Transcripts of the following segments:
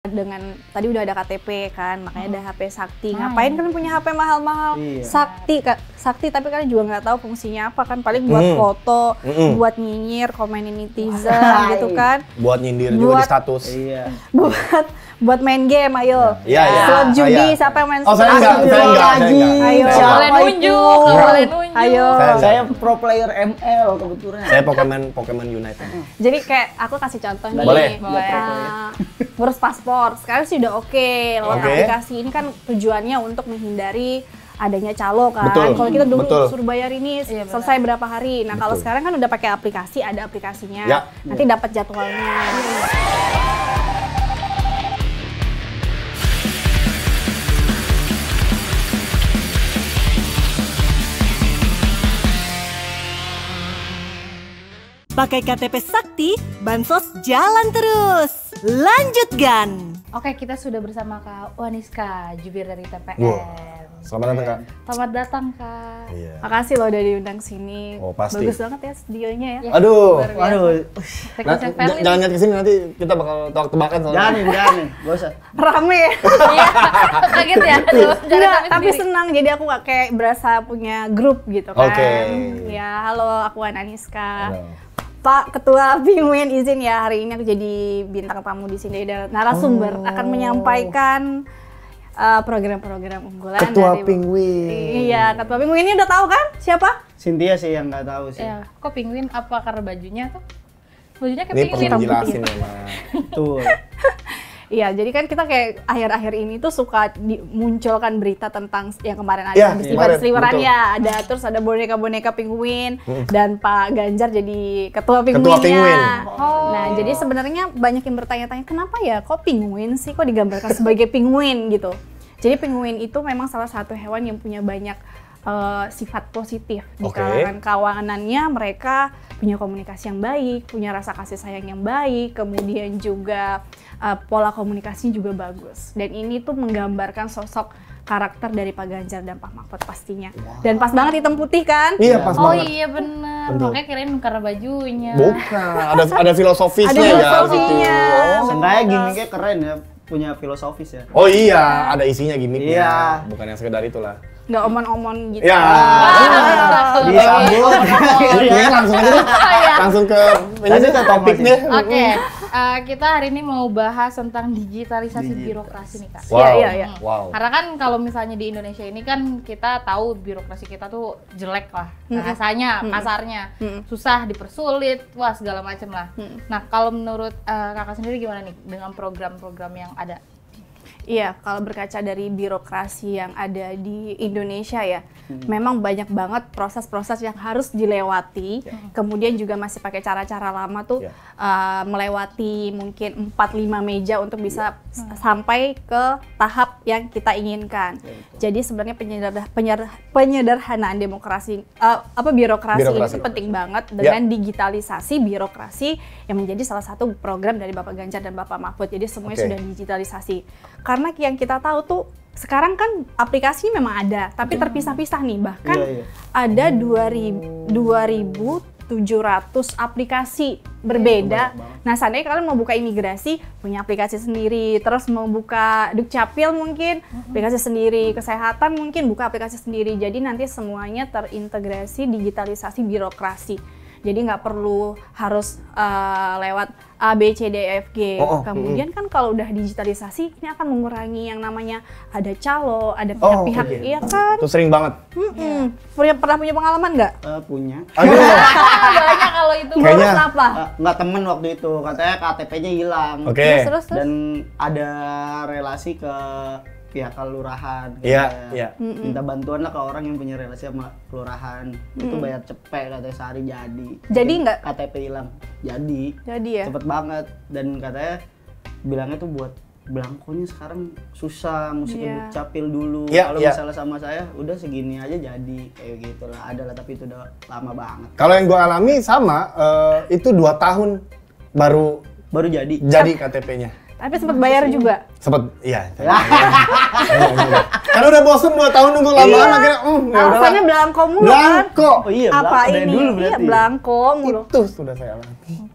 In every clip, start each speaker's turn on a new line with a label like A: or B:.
A: Dengan tadi udah ada KTP kan, makanya ada HP Sakti. Ngapain kalian punya HP mahal-mahal? Iya. Sakti, tapi kalian juga nggak tahu fungsinya apa kan? Paling buat foto, buat nyinyir, komenin netizen gitu kan?
B: Buat nyindir juga di status.
C: Iya.
A: buat main game, ayo.
B: Iya.
A: Slot judi, siapa yang main
B: slot? Oh, saya enggak.
A: Ayo.
D: Boleh nunjuk, boleh nunjuk.
A: Ayo.
C: Saya pro player ML kebetulan.
B: Saya Pokemon Unite.
A: Jadi kayak aku kasih contoh nih.
B: Boleh.
A: Ngurus paspor, sekarang sih udah oke. Lewat aplikasi ini kan tujuannya untuk menghindari adanya calo kan. Kalau kita dulu suruh bayar ini selesai berapa hari. Nah kalau sekarang kan udah pakai aplikasi, ada aplikasinya. Nanti dapat jadwalnya.
E: Pakai KTP Sakti, bansos jalan terus. Lanjutkan.
D: Oke, kita sudah bersama Kak Waniska, jubir dari TPN.
B: Selamat datang, Kak.
D: Selamat datang, Kak.
A: Iya. Makasih loh udah diundang sini.
B: Oh, pasti.
A: Bagus banget ya studionya ya.
B: Aduh.
D: Jangan
B: lihat kesini, nanti kita bakal tebak-tebakan soalnya.
C: Jangan, gak usah.
A: Rame.
D: Iya, kaget ya.
A: Enggak, tapi senang. Jadi aku kayak berasa punya grup gitu kan.
B: Oke.
A: Ya, halo, aku Waniska. Pak Ketua Penguin, izin ya hari ini aku jadi bintang tamu di sini dan narasumber akan menyampaikan program-program unggulan
B: Ketua
A: dari
B: Penguin.
A: Iya, Ketua Penguin ini udah tahu kan siapa?
C: Cynthia sih yang nggak tahu sih.
D: Ya, kok penguin apa karena bajunya tuh? Bajunya kayak
B: Ini
D: penguin.
B: perlu dijelasin ya, Ma.
C: Betul.
A: Iya, jadi kan kita kayak akhir-akhir ini tuh suka dimunculkan berita tentang yang kemarin ada seliweran ya, ada terus ada boneka-boneka penguin dan Pak Ganjar jadi ketua penguinnya. Nah, jadi sebenarnya banyak yang bertanya-tanya kenapa ya kok penguin sih, kok digambarkan sebagai penguin gitu. Jadi penguin itu memang salah satu hewan yang punya banyak sifat positif di kalangan kawanannya. Mereka punya komunikasi yang baik, punya rasa kasih sayang yang baik, kemudian juga pola komunikasinya juga bagus. Dan ini tuh menggambarkan sosok karakter dari Pak Ganjar dan Pak Mahfud pastinya. Dan pas banget hitam putih kan?
B: Iya, pas banget.
D: Oh iya benar. Makanya kirain karena bajunya.
B: Bukan, ada filosofisnya
A: ada filosofinya.
C: Seenggaknya gimmicknya keren ya, punya filosofis ya.
B: Oh iya, ada isinya gimmicknya.
C: Iya.
B: Bukan yang sekedar itulah.
A: Nggak omon-omon gitu.
B: Ya.
C: Disambung.
B: Langsung aja lah. Langsung ke topiknya.
D: Oke, kita hari ini mau bahas tentang digitalisasi birokrasi nih, Kak.
A: Iya.
B: Wow.
D: Karena kan kalau misalnya di Indonesia ini kan kita tahu birokrasi kita tuh jelek lah, rasanya, kasarnya, susah, dipersulit, wah segala macem lah. Nah, kalau menurut kakak sendiri gimana nih dengan program-program yang ada?
A: Iya, kalau berkaca dari birokrasi yang ada di Indonesia ya, memang banyak banget proses-proses yang harus dilewati. Kemudian juga masih pakai cara-cara lama tuh melewati mungkin 4-5 meja untuk bisa sampai ke tahap yang kita inginkan. Jadi sebenarnya penyederhanaan demokrasi birokrasi ini tuh penting banget dengan digitalisasi birokrasi yang menjadi salah satu program dari Bapak Ganjar dan Bapak Mahfud. Jadi semuanya sudah digitalisasi. Karena yang kita tahu tuh sekarang kan aplikasi memang ada, tapi terpisah-pisah nih. Bahkan ada 2.700 aplikasi berbeda. Nah, seandainya kalian mau buka imigrasi, punya aplikasi sendiri. Terus mau buka Dukcapil mungkin, aplikasi sendiri. Kesehatan mungkin buka aplikasi sendiri. Jadi nanti semuanya terintegrasi digitalisasi birokrasi. Jadi nggak perlu harus lewat A, B, C, D, E, F, G. Kemudian kan kalau udah digitalisasi, ini akan mengurangi yang namanya ada calo, ada pihak-pihak, iya kan?
B: Itu sering banget.
A: Pernah punya pengalaman nggak?
C: Punya.
B: Aduh.
D: Banyak kalau itu.
A: Ngurus apa?
C: Nggak temen waktu itu, katanya KTP-nya hilang.
A: Terus?
C: Dan ada relasi ke pihak kelurahan.
B: Iya.
C: Minta bantuan lah ke orang yang punya relasi sama kelurahan. Itu bayar cepet katanya sehari jadi.
A: Jadi nggak?
C: KTP hilang. Jadi
A: Ya?
C: cepet banget. Dan katanya bilangnya tuh buat belangkonya sekarang susah, mesti ke Dukcapil dulu. Kalau misalnya sama saya udah segini aja jadi kayak gitulah. Ada lah, tapi itu udah lama banget.
B: Kalau yang gue alami sama itu 2 tahun baru jadi KTP-nya.
A: Tapi sempat bayar juga?
B: Sempet, iya. Karena udah bosen 2 tahun nunggu lamaan akhirnya
A: alasannya belangko mulu kan?
B: Belangko.
C: Oh iya,
A: apa
C: dari
A: ini?
C: dulu berarti.
A: Iya, belangko mulu.
B: Itu sudah saya alami.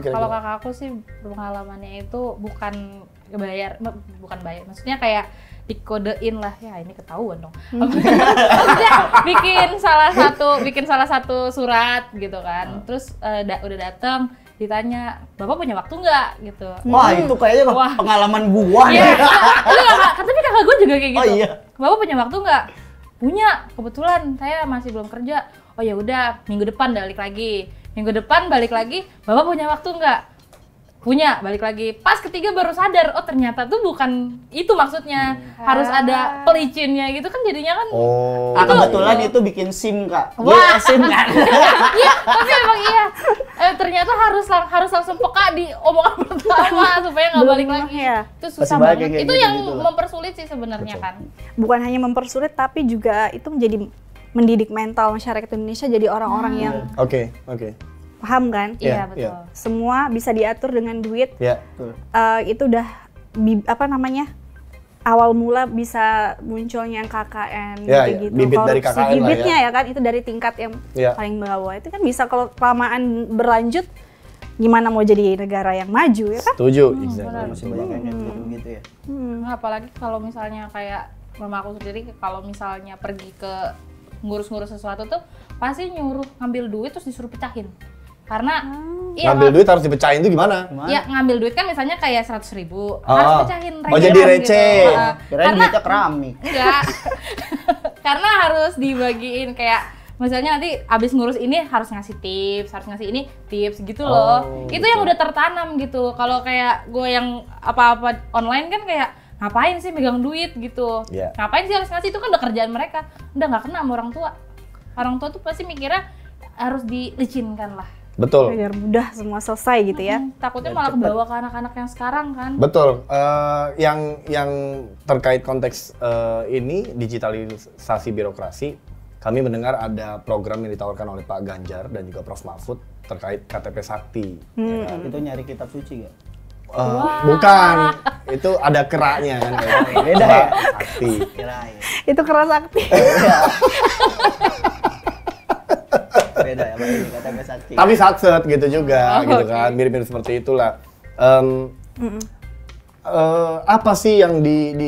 D: Kalau kakak aku sih pengalamannya itu bukan bukan bayar, maksudnya kayak dikodein lah, ya ini ketahuan dong. Maksudnya bikin salah satu surat gitu kan, terus udah datang ditanya, Bapak punya waktu nggak gitu.
C: Wah itu kayaknya pengalaman gua
D: ya. Tapi kakak gue juga kayak gitu.
C: Oh iya.
D: Bapak punya waktu nggak? Punya, kebetulan saya masih belum kerja. Oh ya udah, minggu depan balik lagi. Minggu depan balik lagi, Bapak punya waktu nggak? Punya, balik lagi. Pas ketiga baru sadar, oh ternyata tuh bukan itu maksudnya. Harus ada pelicinnya gitu kan jadinya kan.
C: Kebetulan itu bikin SIM Kak.
D: Wah,
C: SIM kan.
D: Iya, tapi emang iya. Ternyata harus langsung peka di omongan pertama supaya nggak balik lagi.
A: Ya.
D: Itu susah banget. Itu yang mempersulit sih sebenarnya kan.
A: Bukan hanya mempersulit, tapi juga itu menjadi mendidik mental masyarakat Indonesia jadi orang-orang yang
B: Oke.
A: paham kan?
D: Iya, betul.
A: Semua bisa diatur dengan duit.
B: Iya.
A: Itu udah awal mula bisa munculnya KKN gitu.
B: Bibit dari KKN
A: bibitnya ya kan, itu dari tingkat yang paling bawah. Itu kan bisa kalau kelamaan berlanjut, gimana mau jadi negara yang maju ya kan?
B: Setuju.
C: Masih banyak yang kayak gitu ya.
D: Apalagi kalau misalnya kayak mama aku sendiri, kalau misalnya pergi ke ngurus-ngurus sesuatu tuh pasti nyuruh ngambil duit terus disuruh pecahin. Karena
B: ngambil duit harus dipecahin itu gimana?
D: Ya ngambil duit kan misalnya kayak 100.000 harus pecahin recehan.
B: Oh jadi receh.
D: Gitu.
C: Kirain duitnya keramik.
D: Enggak. Karena harus dibagiin kayak misalnya nanti abis ngurus ini harus ngasih tips, harus ngasih ini tips gitu loh. Itu yang udah tertanam gitu. Kalau kayak gue yang apa-apa online kan kayak ngapain sih megang duit gitu. Ngapain sih harus ngasih, itu kan udah kerjaan mereka. Udah nggak kena sama orang tua. Orang tua tuh pasti mikirnya harus dilicinkan lah.
B: Betul.
A: Biar mudah semua selesai gitu ya.
D: Takutnya malah kebawa ke anak-anak yang sekarang kan.
B: Betul. Yang terkait konteks ini digitalisasi birokrasi, kami mendengar ada program yang ditawarkan oleh Pak Ganjar dan juga Prof Mahfud terkait KTP Sakti. Ya kan?
C: Itu nyari kitab suci nggak?
B: Bukan, itu ada keraknya kan.
C: Beda ya?
B: Sakti.
A: Itu keras sakti.
C: Beda ya, ini KTP Sakti.
B: Tapi sakset gitu juga, gitu kan, mirip-mirip seperti itulah. Apa sih yang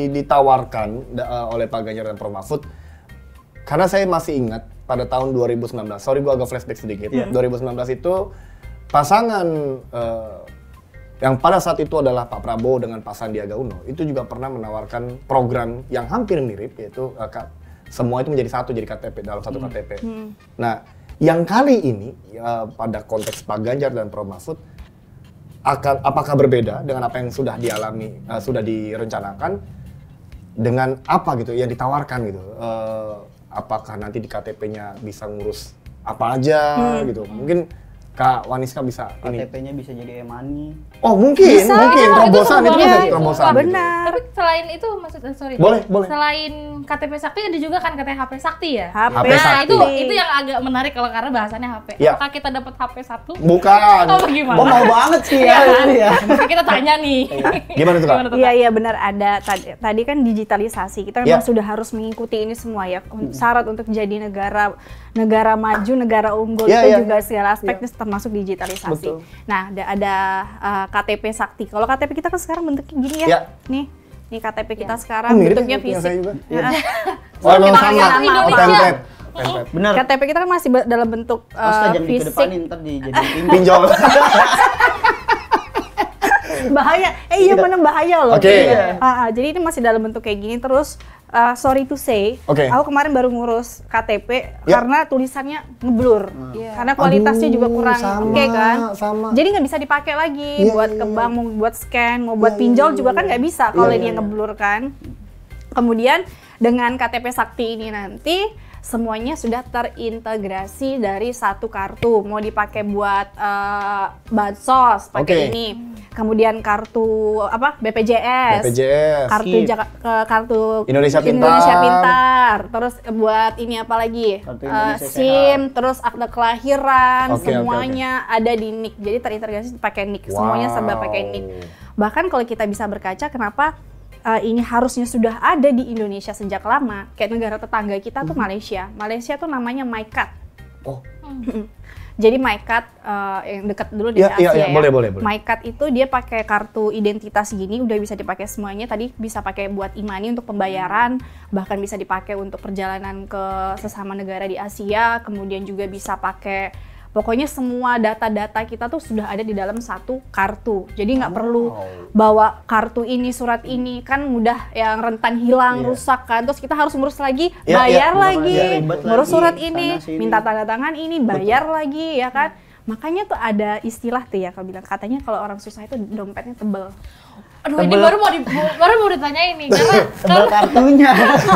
B: ditawarkan oleh Pak Ganjar dan Prof Mahfud? Karena saya masih ingat pada tahun 2019, sorry gue agak flashback sedikit. 2019 itu pasangan yang pada saat itu adalah Pak Prabowo dengan Pak Sandiaga Uno, itu juga pernah menawarkan program yang hampir mirip, yaitu semua itu menjadi satu, jadi KTP dalam satu KTP. Nah, yang kali ini pada konteks Pak Ganjar dan Prof Mahfud apakah berbeda dengan apa yang sudah dialami, sudah direncanakan dengan apa gitu yang ditawarkan gitu? Apakah nanti di KTP-nya bisa ngurus apa aja gitu? Mungkin Kak Waniska bisa
C: KTP-nya bisa jadi e-money.
B: Oh mungkin, terobosan itu
A: terobosan. Benar.
D: Tapi selain itu sorry.
B: Boleh.
D: Selain KTP Sakti ada juga kan KTP HP Sakti ya?
A: HP
D: Sakti.
A: Nah,
D: itu yang agak menarik kalau karena bahasannya HP.
B: Ya.
D: Apakah kita dapat HP satu?
B: Bukan.
D: Oh gimana?
C: Gua mau banget sih ya.
D: Maka kita tanya nih.
B: Gimana tuh Kak?
A: Iya benar, ada tadi kan digitalisasi. Kita memang sudah harus mengikuti ini semua ya. Syarat untuk jadi negara maju, negara unggul itu juga segala aspeknya termasuk digitalisasi.
B: Betul.
A: Nah, ada KTP Sakti. Kalau KTP kita kan sekarang bentuknya gini ya. Nih KTP kita sekarang bentuknya fisik.
B: Saya juga. Memang sama. Template.
C: Benar.
A: KTP kita kan masih dalam bentuk fisik.
C: Ntar dijadiin
B: Pinjol.
A: Bahaya. Iya benar bahaya loh.
B: Oke.
A: Jadi ini masih dalam bentuk kayak gini terus. Sorry to say, aku kemarin baru ngurus KTP karena tulisannya ngeblur, karena kualitasnya juga kurang oke kan. Jadi nggak bisa dipakai lagi buat ke bank, mau buat scan, mau buat pinjol juga kan nggak bisa kalau dia ngeblur kan. Kemudian dengan KTP Sakti ini nanti semuanya sudah terintegrasi dari satu kartu. Mau dipakai buat bansos, pakai ini. Kemudian kartu BPJS. Kartu
B: Indonesia
A: Pintar. Terus buat ini apa lagi? SIM, terus akte kelahiran, semuanya ada di NIK. Jadi terintegrasi pakai NIK. Semuanya serba pakai NIK. Bahkan kalau kita bisa berkaca kenapa ini harusnya sudah ada di Indonesia sejak lama. Kayak negara tetangga kita tuh Malaysia. Malaysia tuh namanya MyKad. Jadi MyCard yang dekat dulu di Asia ya.
B: Boleh.
A: MyCard itu dia pakai kartu identitas gini, udah bisa dipakai semuanya. Tadi bisa pakai buat e-money untuk pembayaran, bahkan bisa dipakai untuk perjalanan ke sesama negara di Asia. Kemudian juga bisa pakai, pokoknya semua data-data kita tuh sudah ada di dalam satu kartu. Jadi nggak perlu bawa kartu ini, surat ini, kan mudah yang rentan hilang, rusak kan. Terus kita harus ngurus lagi, bayar lagi, ngurus surat ini, minta tanda tangan ini, bayar lagi ya kan. Makanya tuh ada istilah tuh ya, kalau bilang katanya kalau orang susah itu dompetnya tebel.
D: Aduh, ini baru mau ditanyain nih, karena
C: tebel kartunya.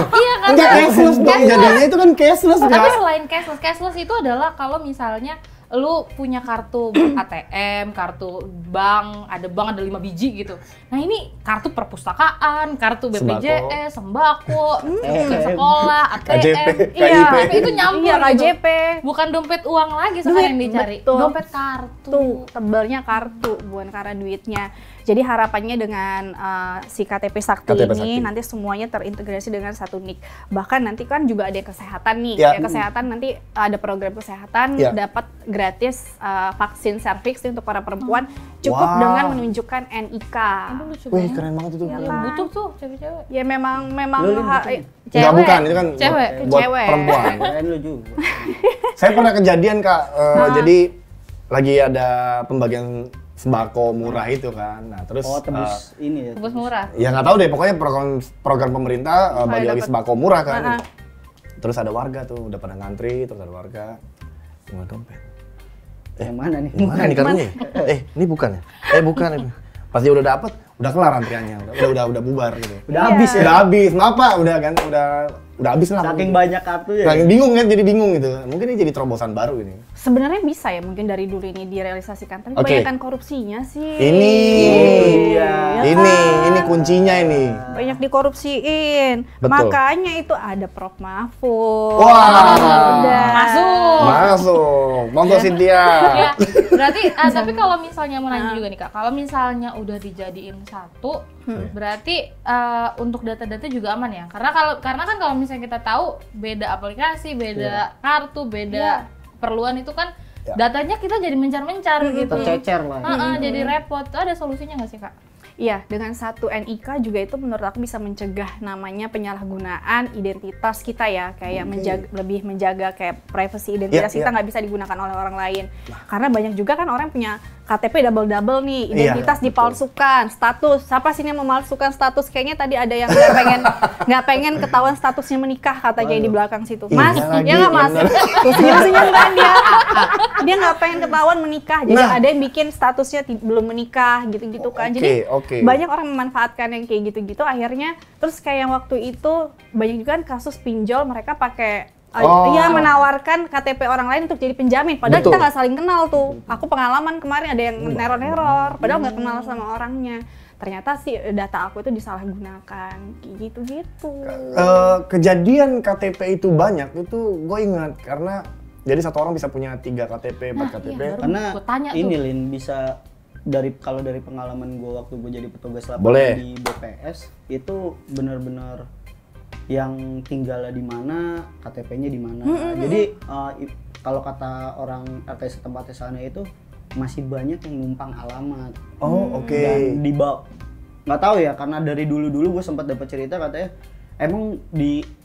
D: Iya kan.
B: Enggak cashless dong, jadinya itu kan cashless.
D: Tapi selain cashless itu adalah kalau misalnya lu punya kartu ATM, kartu bank, ada 5 biji gitu. Nah ini kartu perpustakaan, kartu BPJS, sembako, sekolah, ATM.
B: KIP.
D: Itu nyampur gitu.
A: KJP.
D: Bukan dompet uang lagi sekarang yang dicari.
A: Betul.
D: Dompet kartu.
A: Tebelnya kartu, bukan karena duitnya. Jadi harapannya dengan si KTP Sakti ini nanti semuanya terintegrasi dengan satu NIK. Bahkan nanti kan juga ada kesehatan nih. Ya, kesehatan nanti ada program kesehatan, dapat gratis vaksin serviks untuk para perempuan cukup dengan menunjukkan NIK.
B: Wih, keren banget itu.
D: Ya, butuh tuh cewek-cewek.
A: Ya memang
D: cewek.
B: Enggak, bukan, itu kan
D: cewek.
B: buat
A: Cewek.
B: perempuan.
C: Lu juga.
B: Saya pernah kejadian Kak, jadi lagi ada pembagian sembako murah itu kan. Nah, terus
C: tebus ini ya.
D: Tebus murah.
B: Ya nggak tahu deh, pokoknya program pemerintah bagi sembako murah kan. Terus ada warga tuh udah pada ngantri, terus ada warga nggak dompet.
C: Yang mana nih?
B: Mana nih kartunya? Ini bukan ya? Bukan ini. Pas dia udah dapet, udah kelar antriannya, udah bubar gitu.
C: Udah habis ya?
B: Udah habis, maaf Pak, udah habis lah.
C: Saking banyak kartu ya?
B: Saking bingung kan, jadi bingung gitu. Mungkin ini jadi terobosan baru ini.
A: Sebenarnya bisa ya mungkin dari dulu ini direalisasikan, tapi kebanyakan korupsinya sih.
B: Ini kuncinya ini.
A: Banyak dikorupsiin.
B: Betul.
A: Makanya itu ada Prof Mahfud.
B: Wah.
D: Masuk.
B: Monggo Cynthia.
D: Ya, berarti tapi kalau misalnya mau nanya juga nih Kak, kalau misalnya udah dijadiin satu, berarti untuk data-data juga aman ya? Karena kan kalau misalnya kita tahu beda aplikasi, beda kartu, beda perluan itu kan datanya kita jadi mencar-mencar gitu.
C: Tercecer lah.
D: Jadi repot. Tuh ada solusinya nggak sih Kak?
A: Iya, dengan satu NIK juga itu menurut aku bisa mencegah namanya penyalahgunaan identitas kita ya, kayak lebih menjaga kayak privacy identitas kita nggak bisa digunakan oleh orang lain. Karena banyak juga kan orang punya KTP double nih, identitas dipalsukan, status. Siapa sih yang memalsukan status? Kayaknya tadi ada yang nggak pengen ketahuan statusnya menikah katanya di belakang situ. Mas, ya nggak Mas? Senyum-senyum kan dia. Dia nggak pengen ketahuan menikah, jadi ada yang bikin statusnya belum menikah gitu-gitu kan. Jadi banyak orang memanfaatkan yang kayak gitu-gitu, akhirnya terus kayak yang waktu itu banyak juga kan kasus pinjol, mereka pakai menawarkan KTP orang lain untuk jadi penjamin, padahal kita nggak saling kenal tuh. Aku pengalaman kemarin ada yang neror-neror, padahal nggak kenal sama orangnya. Ternyata sih data aku itu disalahgunakan, gitu-gitu.
B: Kejadian KTP itu banyak, itu gue ingat karena jadi satu orang bisa punya 3 KTP, 4 KTP.
C: Karena ini Lin bisa kalau dari pengalaman gue waktu gue jadi petugas lapangan di BPS itu benar-benar yang tinggalnya di mana, KTP-nya di mana. Jadi kalau kata orang RT setempat sana itu masih banyak yang numpang alamat. Dan nggak tahu ya, karena dari dulu gue sempat dapat cerita katanya emang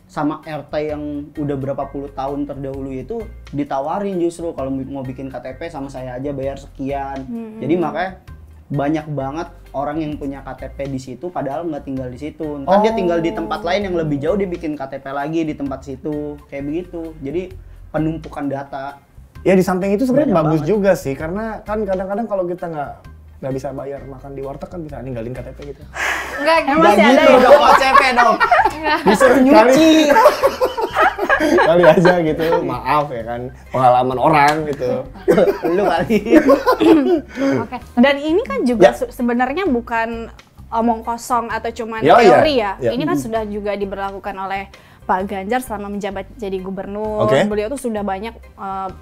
C: sama RT yang udah berapa puluh tahun terdahulu itu ditawarin justru kalau mau bikin KTP sama saya aja bayar sekian. Jadi makanya banyak banget orang yang punya KTP di situ padahal nggak tinggal di situ. Ntar dia tinggal di tempat lain yang lebih jauh, dia bikin KTP lagi di tempat situ. Kayak begitu. Jadi penumpukan data.
B: Ya di samping itu sebenarnya bagus juga sih, karena kan kadang-kadang kalau kita nggak bisa bayar makan di warteg kan bisa ninggalin KTP gitu.
D: Enggak,
A: masih ada
C: gitu dong, KTP dong. Disuruh nyuci.
B: Kali aja gitu, maaf ya kan, pengalaman orang gitu.
C: Lu kali.
A: Oke. Dan ini kan juga sebenarnya bukan omong kosong atau cuma teori ya. Ini kan sudah juga diberlakukan oleh Pak Ganjar selama menjabat jadi gubernur. Beliau tuh sudah banyak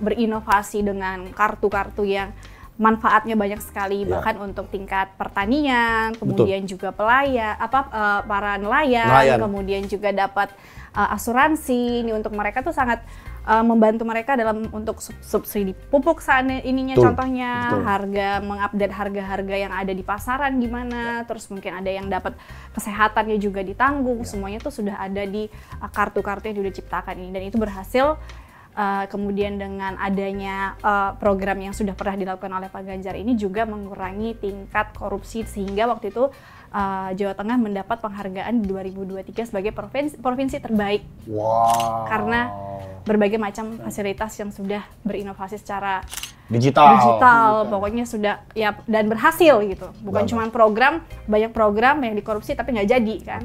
A: berinovasi dengan kartu-kartu yang manfaatnya banyak sekali, bahkan untuk tingkat pertanian, kemudian juga para nelayan, kemudian juga dapat asuransi. Ini untuk mereka tuh sangat membantu mereka dalam untuk subsidi pupuk ininya contohnya, harga mengupdate harga-harga yang ada di pasaran gimana, terus mungkin ada yang dapat kesehatannya juga ditanggung, semuanya tuh sudah ada di kartu-kartu yang sudah diciptakan ini, dan itu berhasil. Kemudian dengan adanya program yang sudah pernah dilakukan oleh Pak Ganjar ini juga mengurangi tingkat korupsi, sehingga waktu itu Jawa Tengah mendapat penghargaan di 2023 sebagai provinsi terbaik.
B: Wow.
A: Karena berbagai macam fasilitas yang sudah berinovasi secara
B: digital,
A: pokoknya sudah ya, dan berhasil gitu. Bukan cuma program, banyak program yang dikorupsi tapi nggak jadi kan.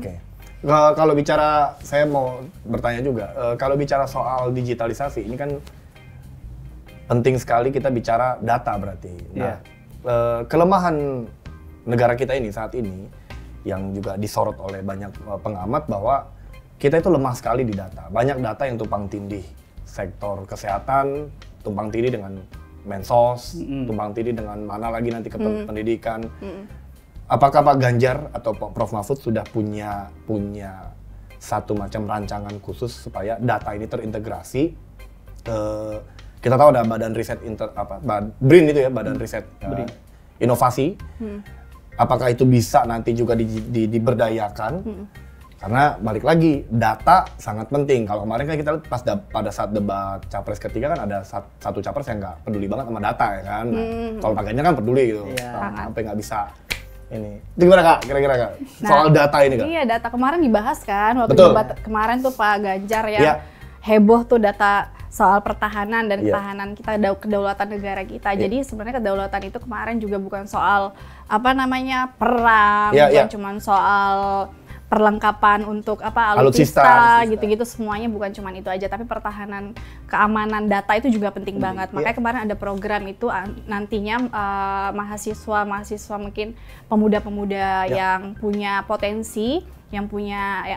B: Kalau bicara, saya mau bertanya juga, kalau bicara soal digitalisasi, ini kan penting sekali kita bicara data berarti. Nah, kelemahan negara kita ini saat ini, yang juga disorot oleh banyak pengamat, bahwa kita itu lemah sekali di data. Banyak data yang tumpang tindih. Sektor kesehatan, tumpang tindih dengan Mensos, tumpang tindih dengan mana lagi nanti ke pendidikan. Apakah Pak Ganjar atau Prof Mahfud sudah punya satu macam rancangan khusus supaya data ini terintegrasi? Kita tahu ada Badan Riset BRIN itu ya, Badan Riset Inovasi. Apakah itu bisa nanti juga diberdayakan? Karena balik lagi, data sangat penting. Kalau kemarin kan kita lihat pada saat debat Capres ketiga kan ada satu Capres yang nggak peduli banget sama data ya kan. Kalau Pak Ganjar kan peduli gitu, sampai nggak bisa. Ini gimana Kak, kira-kira Kak, soal data ini Kak?
A: Iya, data kemarin dibahas kan, waktu debat kemarin tuh Pak Ganjar yang heboh tuh data soal pertahanan dan ketahanan kita, kedaulatan negara kita. Jadi sebenarnya kedaulatan itu kemarin juga bukan soal perang, bukan cuma soal perlengkapan untuk alutsista gitu-gitu, semuanya bukan cuma itu aja, tapi pertahanan keamanan data itu juga penting banget. Makanya kemarin ada program itu nantinya mahasiswa mungkin pemuda-pemuda yang punya potensi, yang punya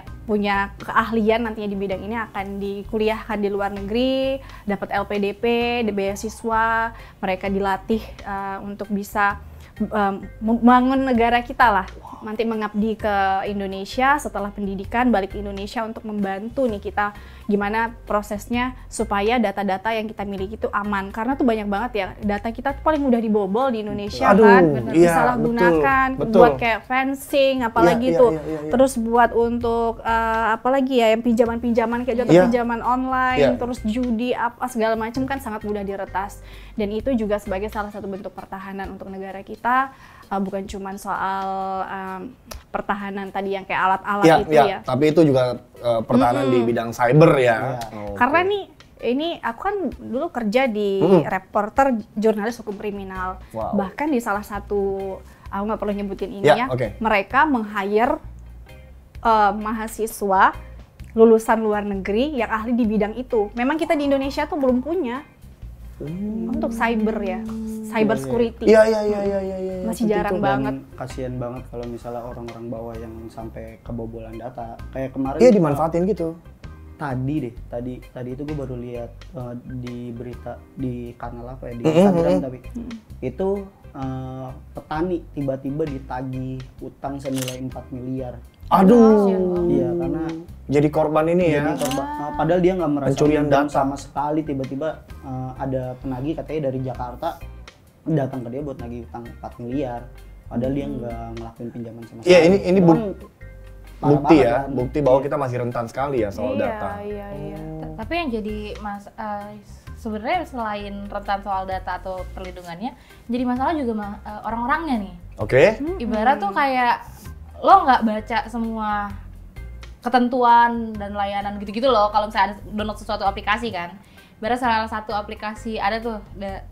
A: keahlian nantinya di bidang ini akan dikuliahkan di luar negeri, dapat LPDP, beasiswa, mereka dilatih untuk bisa membangun negara kita lah, nanti mengabdi ke Indonesia setelah pendidikan, balik ke Indonesia untuk membantu nih kita gimana prosesnya supaya data-data yang kita miliki itu aman, karena tuh banyak banget ya data kita tuh paling mudah dibobol di Indonesia. Disalahgunakan buat kayak fencing apalagi terus buat untuk apalagi ya yang pinjaman kayak jatuh pinjaman online, terus judi apa segala macam kan sangat mudah diretas, dan itu juga sebagai salah satu bentuk pertahanan untuk negara kita. Bukan cuma soal pertahanan tadi yang kayak alat-alat itu ya. Tapi itu juga
B: pertahanan di bidang cyber ya.
A: Karena ini aku kan dulu kerja di reporter jurnalis hukum kriminal. Bahkan di salah satu, aku nggak perlu nyebutin ini mereka meng-hire mahasiswa lulusan luar negeri yang ahli di bidang itu. Memang kita di Indonesia tuh belum punya. Untuk cyber ya, cyber security.
B: Iya.
A: Masih jarang banget.
C: Kasian banget kalau misalnya orang-orang bawah yang sampai kebobolan data. Kayak kemarin.
B: Iya, dimanfaatin gitu.
C: Tadi itu gue baru lihat di berita di kanal apa ya, di Instagram tapi itu petani tiba-tiba ditagih utang senilai 4 miliar.
B: Aduh.
C: Iya, karena
B: jadi korban ini ya.
C: Padahal dia nggak merasa pencurian data sama sekali, tiba-tiba ada penagih katanya dari Jakarta datang ke dia buat nagih utang 4 miliar. Padahal dia nggak ngelakuin pinjaman sama sekali.
B: Iya, ini bukti ya, bukti bahwa kita masih rentan sekali ya soal data.
A: Iya.
D: Tapi yang jadi sebenarnya selain rentan soal data atau perlindungannya, jadi masalah juga orang-orangnya nih. Ibarat tuh kayak lo nggak baca semua ketentuan dan layanan gitu-gitu loh kalau misalnya ada download sesuatu aplikasi kan. Ibarat salah satu aplikasi ada tuh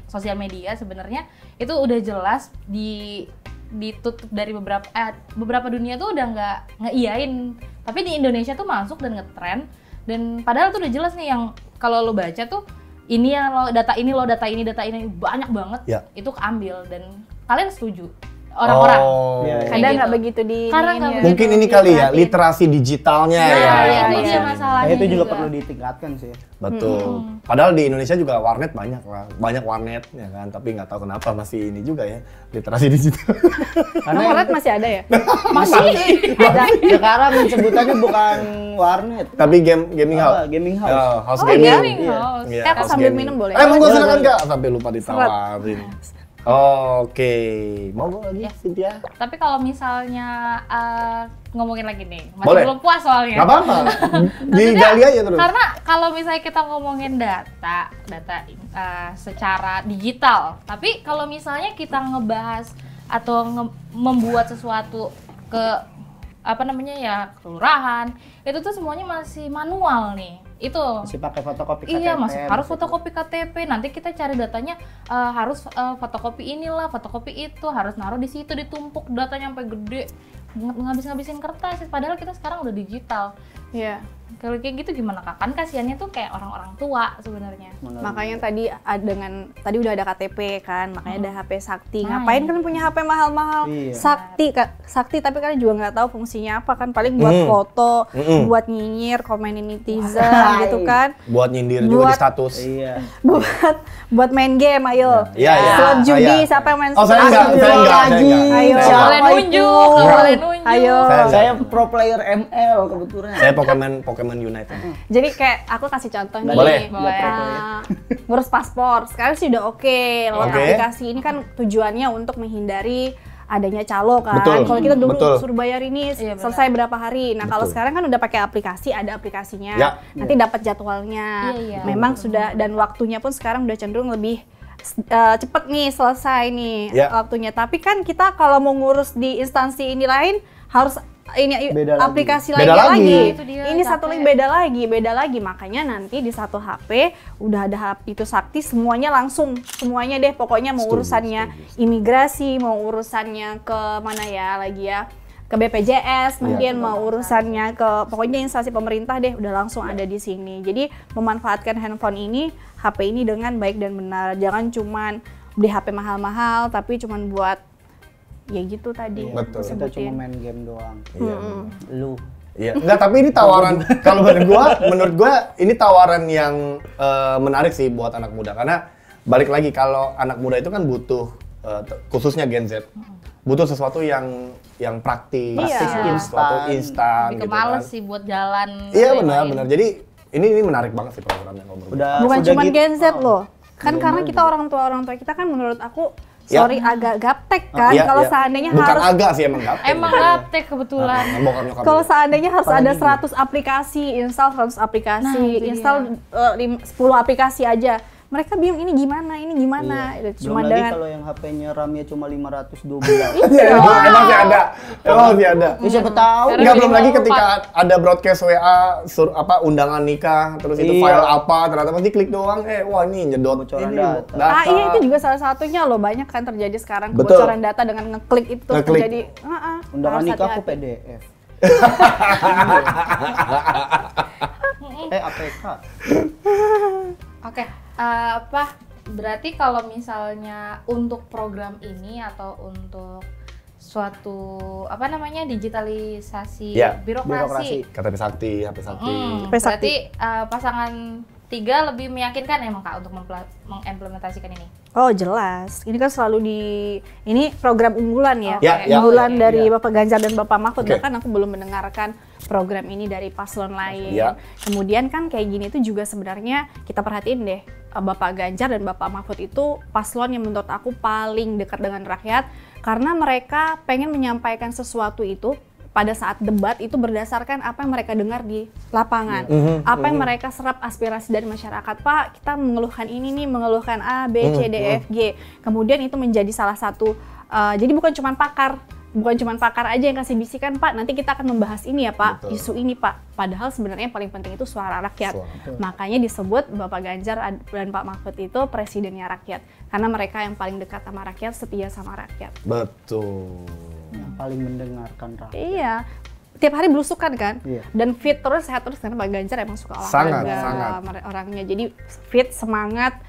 D: sosial media sebenarnya itu udah jelas ditutup dari beberapa dunia tuh udah nggak ngeiyain, tapi di Indonesia tuh masuk dan ngetrend, dan padahal tuh udah jelas nih yang kalau lo baca tuh ini yang data ini banyak banget itu keambil, dan kalian setuju orang-orang.
A: Kadang nggak begitu di
B: mungkin ini kali ya literasi digitalnya
D: itu dia masalahnya.
C: Itu juga perlu ditingkatkan sih.
B: Betul. Padahal di Indonesia juga warnet banyak lah, banyak warnet ya kan, tapi nggak tahu kenapa masih ini juga ya literasi digital.
A: Karena warnet masih ada ya?
C: Masih ada. Sekarang sebutannya bukan warnet,
B: tapi gaming house.
C: Gaming house.
B: House
A: gaming.
D: Gaming house.
B: Iya,
A: Aku
B: house
A: sambil
B: gaming.
A: minum boleh?
B: Monggo silakan Kak, sampai lupa ditawarin. Oke, mau lagi Cynthia?
D: Tapi kalau misalnya ngomongin lagi nih, masih
B: Boleh.
D: belum puas soalnya.
B: Nggak apa-apa, digali aja terus.
D: Karena kalau misalnya kita ngomongin data secara digital, tapi kalau misalnya kita ngebahas atau membuat sesuatu ke kelurahan, itu tuh semuanya masih manual nih. Itu
C: Masih pakai fotokopi KTP.
D: iya, masih harus fotokopi KTP. Nanti kita cari datanya harus fotokopi inilah, fotokopi itu, harus naruh di situ, ditumpuk datanya sampai gede. Ngabis-ngabisin kertas, padahal kita sekarang udah digital.
A: Iya.
D: Kalau kayak gitu gimana Kak? Kan kasihannya tuh kayak orang-orang tua sebenarnya.
A: Makanya tadi udah ada KTP kan, makanya ada HP Sakti. Ngapain kan punya HP mahal-mahal?
C: Iya.
A: Sakti tapi kan juga nggak tahu fungsinya apa kan, paling buat foto, buat nyinyir, komenin netizen gitu kan.
B: Buat nyindir juga di status.
C: Iya.
A: buat main game, ayo.
B: Iya.
A: Slot judi, siapa yang main
B: Oh, saya enggak.
A: Ayo.
D: Nggak boleh nunjuk, nggak boleh nunjuk.
A: Ayo.
C: Saya pro player ML kebetulan.
B: Saya Pokemon Unite.
A: Jadi kayak aku kasih contoh nih.
B: Boleh.
A: Ngurus paspor. Sekarang sih udah oke. Lewat
B: Oke.
A: aplikasi ini kan tujuannya untuk menghindari adanya calo kan.
B: Betul.
A: Kalau kita dulu
B: Betul.
A: suruh bayar ini
D: Iya,
A: selesai berapa hari. Nah, kalau
B: Betul.
A: sekarang kan udah pakai aplikasi, ada aplikasinya.
B: Ya.
A: Nanti dapat jadwalnya.
D: Iya.
A: Memang sudah, dan waktunya pun sekarang udah cenderung lebih cepet nih selesai nih
B: Ya.
A: waktunya. Tapi kan kita kalau mau ngurus di instansi ini lain harus ini
C: Beda lagi.
A: aplikasi
B: Beda
A: lagi.
B: lagi.
D: Itu dia,
A: Ini satu
D: capek.
A: lagi beda lagi. Makanya nanti di satu HP udah ada itu Sakti, semuanya semuanya deh. Pokoknya mau urusannya imigrasi, mau urusannya ke mana ya lagi ya, ke BPJS, mungkin mau urusannya ke pokoknya instansi pemerintah deh, udah langsung ada di sini. Jadi memanfaatkan handphone ini, HP ini dengan baik dan benar. Jangan cuman beli HP mahal-mahal tapi cuman buat ya gitu tadi.
B: Betul.
C: Kita cuma main game doang.
B: Iya.
C: Lu.
B: Iya, enggak, tapi ini tawaran kalau menurut gua ini tawaran yang menarik sih buat anak muda, karena balik lagi kalau anak muda itu kan butuh khususnya Gen Z butuh sesuatu yang praktis,
A: Iya.
B: sesuatu instan
D: Lebih
B: gitu
D: ke males
B: kan.
D: sih buat jalan.
B: Iya
D: lain-lain.
B: benar. Jadi ini menarik banget sih programnya kalau menurut gua.
A: Bukan
C: Udah
A: cuma
C: gitu.
A: Gen Z loh. Kan karena kita orang tua kita kan menurut aku
B: Ya.
A: sorry agak gaptek kan
B: Iya,
A: kalau
B: iya.
A: seandainya
B: bukan
A: harus
B: agak sih emang gaptek.
D: Emang gaptek kebetulan.
B: Bokap-nyokap
A: kalau
B: juga.
A: seandainya harus ada
C: Apalagi
A: 100 aplikasi, install 100 aplikasi,
D: Nah, itu
A: install 10 aplikasi aja. Mereka bingung ini gimana. Itu
C: Belum
A: cuma
C: lagi
A: dengan
C: kalau yang HP-nya RAM-nya cuma 512.
B: Emang masih ada.
C: Ya, siapa tahu.
B: Enggak, belum lagi ketika ada broadcast WA undangan nikah, terus itu
C: Iya.
B: file apa, ternyata pasti klik doang, wah ini nyedot
C: Kebocoran
B: ini
C: data.
A: iya itu juga salah satunya loh, banyak kan terjadi sekarang
B: Betul.
A: kebocoran data dengan ngeklik itu terus
B: Ngeklik.
A: terjadi.
C: Undangan
A: harus
C: nikahku
A: hati-hati.
C: PDF. APK.
D: Oke, berarti kalau misalnya untuk program ini atau untuk suatu digitalisasi
B: Ya,
D: birokrasi.
B: KTP Sakti, HP Sakti.
D: Berarti pasangan 3 lebih meyakinkan emang Kak untuk mengimplementasikan ini.
A: Oh jelas, ini kan selalu ini program unggulan ya,
B: Ya, ya.
A: unggulan
C: Ya,
A: dari
C: ya.
A: Bapak Ganjar dan Bapak Mahfud.
B: Oke.
A: Bahkan aku belum mendengarkan program ini dari paslon lain.
B: Ya.
A: Kemudian kan kayak gini tuh juga sebenarnya kita perhatiin deh, Bapak Ganjar dan Bapak Mahfud itu paslon yang menurut aku paling dekat dengan rakyat, karena mereka pengen menyampaikan sesuatu itu pada saat debat itu berdasarkan apa yang mereka dengar di lapangan, apa yang mereka serap aspirasi dari masyarakat. Pak, kita mengeluhkan ini nih, mengeluhkan A, B, C, D, F, G. Kemudian itu menjadi salah satu, jadi bukan cuma pakar aja yang kasih bisikan, Pak, nanti kita akan membahas ini ya Pak,
B: Betul.
A: isu ini Pak. Padahal sebenarnya yang paling penting itu suara rakyat. Makanya disebut Bapak Ganjar dan Pak Mahfud itu presidennya rakyat. Karena mereka yang paling dekat sama rakyat, setia sama rakyat.
B: Betul.
C: Yang paling mendengarkan rakyat.
A: Iya, tiap hari belusukan kan,
C: Iya.
A: dan fit terus, sehat terus, karena Pak Ganjar emang suka olahraga
B: Sangat.
A: orangnya, jadi fit, semangat,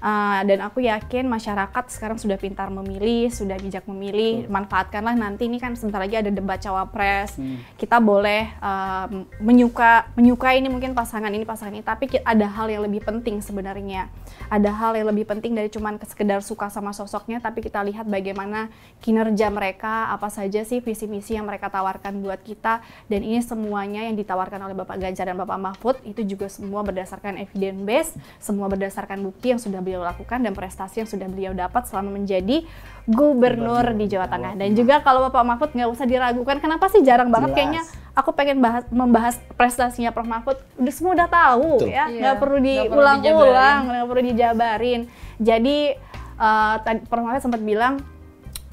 A: Dan aku yakin masyarakat sekarang sudah pintar memilih, sudah bijak memilih. Manfaatkanlah nanti, ini kan sebentar lagi ada debat cawapres. Kita boleh menyukai ini mungkin pasangan ini, tapi ada hal yang lebih penting sebenarnya. Ada hal yang lebih penting dari cuman sekedar suka sama sosoknya, tapi kita lihat bagaimana kinerja mereka, apa saja sih visi misi yang mereka tawarkan buat kita. Dan ini semuanya yang ditawarkan oleh Bapak Ganjar dan Bapak Mahfud itu juga semua berdasarkan evidence base, semua berdasarkan bukti yang sudah beliau lakukan dan prestasi yang sudah beliau dapat selama menjadi gubernur di Jawa Tengah. Dan juga kalau Bapak Mahfud nggak usah diragukan, kenapa sih jarang banget kayaknya aku pengen membahas prestasinya Prof Mahfud, semua udah tahu. Betul. Ya, nggak perlu diulang-ulang, nggak perlu dijabarin. Jadi Prof Mahfud sempat bilang,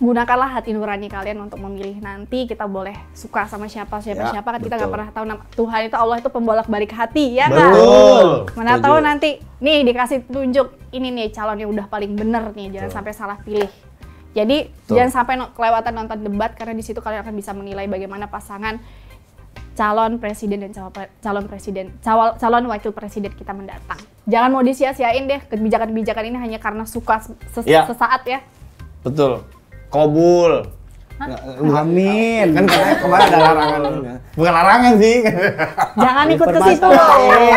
A: gunakanlah hati nurani kalian untuk memilih. Nanti kita boleh suka sama siapa kan kita nggak pernah tahu. Tuhan itu, Allah itu pembolak-balik hati, ya kan? Mana tahu nanti nih dikasih tunjuk ini nih calon yang udah paling bener nih, jangan sampai salah pilih. Jadi jangan sampai kelewatan nonton debat, karena di situ kalian akan bisa menilai bagaimana pasangan calon presiden dan calon wakil presiden kita mendatang. Jangan mau disia-siain deh kebijakan-kebijakan ini hanya karena suka sesaat ya.
B: Betul. Kobul.
C: Amin.
B: Kan kemarin ada larangan. Bukan larangan sih.
A: Jangan ikut ke situ loh.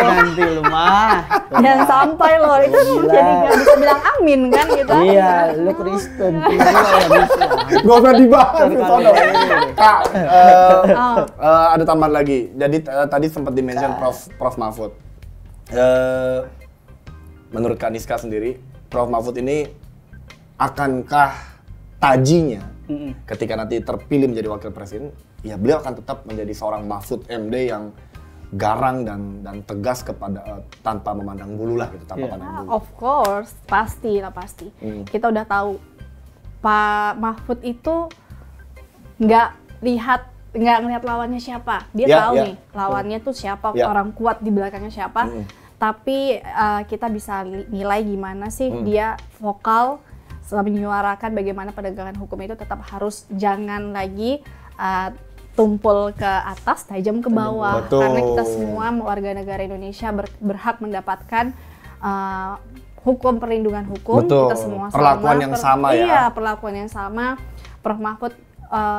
C: Nanti lu mah.
A: Jangan sampai loh. Itu jadi nggak bisa bilang amin kan gitu.
C: Iya, lu Kristen.
B: Gak usah dibahas. Kak, ada tambahan lagi. Jadi tadi sempat di-mention Prof Mahfud. Menurut Kak Niska sendiri, Prof Mahfud ini akankah tajinya ketika nanti terpilih menjadi wakil presiden, ya beliau akan tetap menjadi seorang Mahfud MD yang garang dan tegas kepada tanpa memandang bulu lah gitu, tanpa pandang bulu.
A: Of course, pasti. Kita udah tahu Pak Mahfud itu nggak ngelihat lawannya siapa. Dia tahu nih lawannya tuh siapa, orang kuat di belakangnya siapa. Tapi kita bisa nilai gimana sih dia vokal setelah menyuarakan bagaimana penegakan hukum itu tetap harus jangan lagi tumpul ke atas, tajam ke bawah.
B: Betul.
A: Karena kita semua warga negara Indonesia berhak mendapatkan hukum, perlindungan hukum.
B: Betul.
A: Kita semua
B: perlakuan yang sama ya.
A: Iya, perlakuan yang sama. Prof Mahfud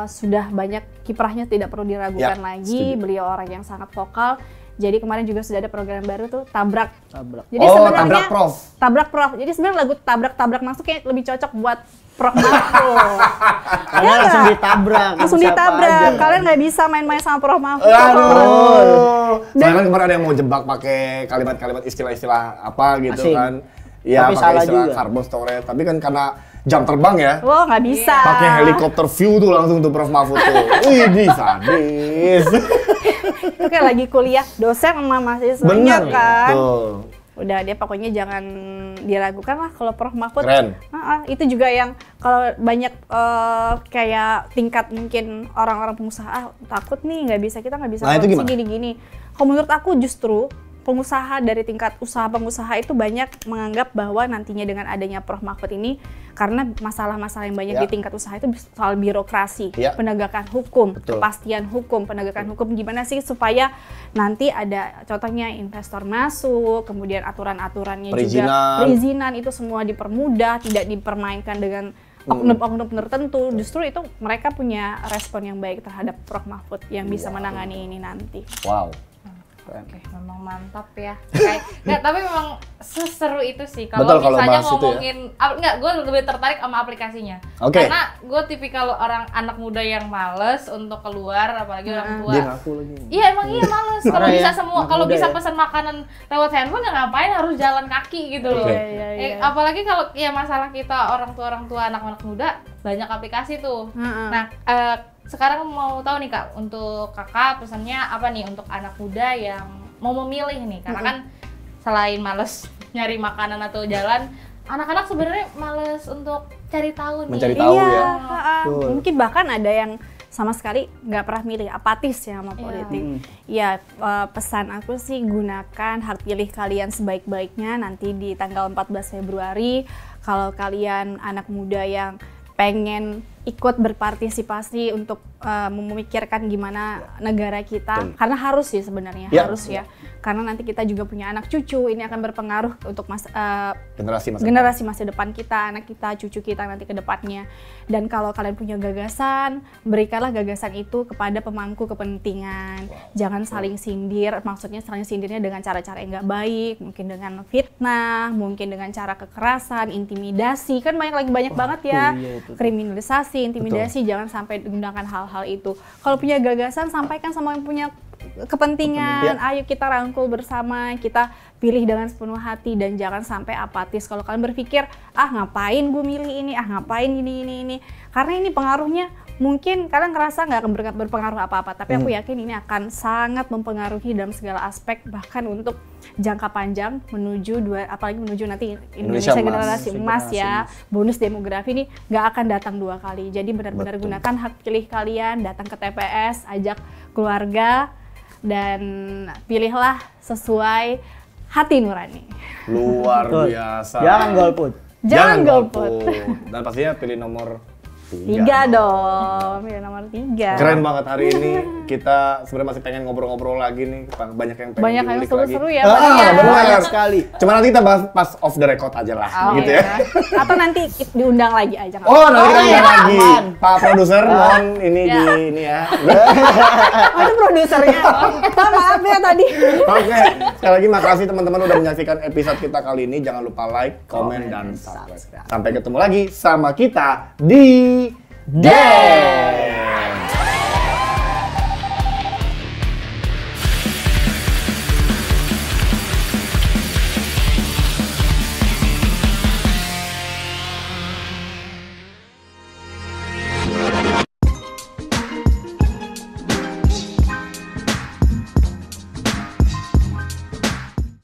A: sudah banyak kiprahnya, tidak perlu diragukan lagi.
B: Setuju.
A: Beliau orang yang sangat vokal. Jadi kemarin juga sudah ada program baru tuh Tabrak. Jadi
B: Tabrak Prof.
A: Tabrak Prof. Jadi sebenarnya lagu Tabrak masuk kayak lebih cocok buat Prof Mahfud.
C: Karena langsung ditabrak.
A: Langsung ditabrak. Kalian nggak bisa main-main sama Prof Mahfud.
B: Soalnya kan kemarin ada yang mau jebak pakai kalimat-kalimat istilah-istilah apa gitu kan. Iya, pakai istilah carbon storage. Tapi kan karena jam terbang ya.
A: Lo nggak bisa.
B: Pakai helikopter view tuh langsung tuh Prof Mahfud tuh. Wih, sadis.
A: Itu kayak lagi kuliah, dosen sama mahasiswanya kan.
B: Betul.
A: Udah, dia pokoknya jangan diragukan lah kalau Prof Mahfud.
B: Keren.
A: Itu juga yang kalau banyak kayak tingkat mungkin orang-orang pengusaha takut nih kita nggak bisa
B: korupsi
A: gini-gini. Kalau menurut aku justru pengusaha dari tingkat usaha pengusaha itu banyak menganggap bahwa nantinya dengan adanya Prof Mahfud ini, karena masalah-masalah yang banyak di tingkat usaha itu soal birokrasi, penegakan hukum, kepastian hukum, penegakan hukum gimana sih supaya nanti ada contohnya investor masuk, kemudian aturan-aturannya juga perizinan itu semua dipermudah, tidak dipermainkan dengan oknum-oknum tertentu. Justru itu mereka punya respon yang baik terhadap Prof Mahfud yang bisa menangani ini nanti.
B: Wow.
D: Oke, memang mantap ya. Tapi memang seseru itu sih kalau misalnya ngomongin gue lebih tertarik sama aplikasinya. Karena gue tipikal orang anak muda yang males untuk keluar, apalagi orang tua.
B: Dia ngaku lagi.
D: Iya, emang males. Kalau bisa kalau bisa pesan makanan lewat handphone, ya ngapain harus jalan kaki gitu loh. Apalagi kalau masalah kita orang tua anak-anak muda banyak aplikasi tuh. Nah, sekarang mau tahu nih Kak, untuk Kakak pesannya apa nih untuk anak muda yang mau memilih nih? Karena kan selain males nyari makanan atau jalan, anak-anak sebenarnya males untuk cari tahu nih.
B: Mencari tahu ya.
A: Mungkin bahkan ada yang sama sekali nggak pernah milih, apatis ya sama politik. Ya, pesan aku sih gunakan hak pilih kalian sebaik-baiknya nanti di tanggal 14 Februari. Kalau kalian anak muda yang pengen ikut berpartisipasi untuk memikirkan gimana negara kita, karena harus sih sebenarnya, harus ya, karena nanti kita juga punya anak cucu, ini akan berpengaruh untuk generasi masa depan kita, anak kita, cucu kita nanti ke depannya. Dan kalau kalian punya gagasan, berikanlah gagasan itu kepada pemangku kepentingan. Jangan saling sindir, maksudnya saling sindirnya dengan cara-cara yang nggak baik, mungkin dengan fitnah, mungkin dengan cara kekerasan, intimidasi, kan banyak banget ya, kriminalisasi, intimidasi. Jangan sampai menggunakan hal-hal itu. Kalau punya gagasan, sampaikan sama yang punya kepentingan. Ayo kita rangkul bersama, kita pilih dengan sepenuh hati, dan jangan sampai apatis. Kalau kalian berpikir, ngapain gue milih ini, ngapain ini, karena ini pengaruhnya mungkin kalian ngerasa nggak akan berpengaruh apa-apa, tapi aku yakin ini akan sangat mempengaruhi dalam segala aspek, bahkan untuk jangka panjang apalagi menuju nanti Indonesia generasi emas ya, bonus demografi ini nggak akan datang 2 kali. Jadi benar-benar gunakan hak pilih kalian, datang ke TPS, ajak keluarga, dan pilihlah sesuai hati nurani.
B: Luar biasa.
C: Jangan golput.
A: Jangan golput.
B: Dan pastinya pilih nomor
A: 3 dong, pilih nomor 3.
B: Keren banget hari ini. Kita sebenarnya masih pengen ngobrol-ngobrol lagi nih. Banyak yang pengen diulik lagi.
A: Seru-seru ya.
B: Benar sekali. Cuma nanti kita bahas pas off the record aja lah, gitu ya.
A: Atau nanti diundang lagi aja.
B: Nanti kita undang lagi. Pak produser, mohon ini ini ya.
A: Itu produsernya. Maaf ya tadi.
B: Oke, sekali lagi makasih teman-teman udah menyaksikan episode kita kali ini. Jangan lupa like, komen, dan subscribe. Sampai ketemu lagi sama kita di Day.